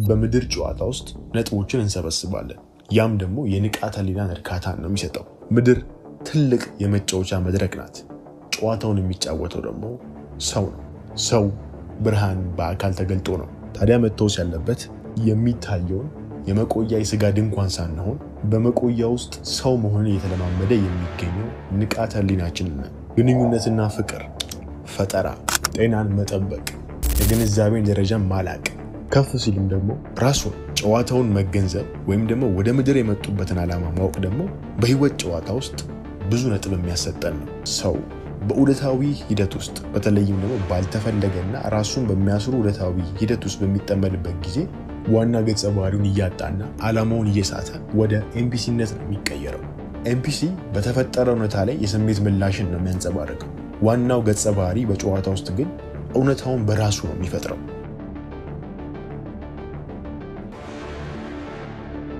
በምድር ጨዋታ ውስጥ ነጥቦችን እንሰበስባለን። ያም ደግሞ የንቃተ ህሊናን እርካታን ነው የሚሰጠው። ምድር ትልቅ የመጫወቻ መድረክ ናት። ጨዋታውን የሚጫወተው ደግሞ ሰው ነው። ሰው ብርሃን በአካል ተገልጦ ነው። ታዲያ መተውስ ያለበት የሚታየውን የመቆያ የስጋ ድንኳን ሳንሆን በመቆያ ውስጥ ሰው መሆን እየተለማመደ የሚገኘው ንቃተ ህሊናችንን ነው። ግንኙነትና ፍቅር፣ ፈጠራ፣ ጤናን መጠበቅ፣ የግንዛቤን ደረጃ ማላቅ፣ ከፍ ሲልም ደግሞ ራሱን ጨዋታውን መገንዘብ ወይም ደግሞ ወደ ምድር የመጡበትን ዓላማ ማወቅ ደግሞ በህይወት ጨዋታ ውስጥ ብዙ ነጥብ የሚያሰጠን ነው። ሰው በዑደታዊ ሂደት ውስጥ በተለይም ደግሞ ባልተፈለገና ራሱን በሚያስሩ ዑደታዊ ሂደት ውስጥ በሚጠመድበት ጊዜ ዋና ገጸ ባህሪውን እያጣና ዓላማውን እየሳተ ወደ ኤምፒሲነት ነው የሚቀየረው። ኤምፒሲ በተፈጠረ እውነታ ላይ የስሜት ምላሽን ነው የሚያንጸባርቀው። ዋናው ገጸ ባህሪ በጨዋታ ውስጥ ግን እውነታውን በራሱ ነው የሚፈጥረው።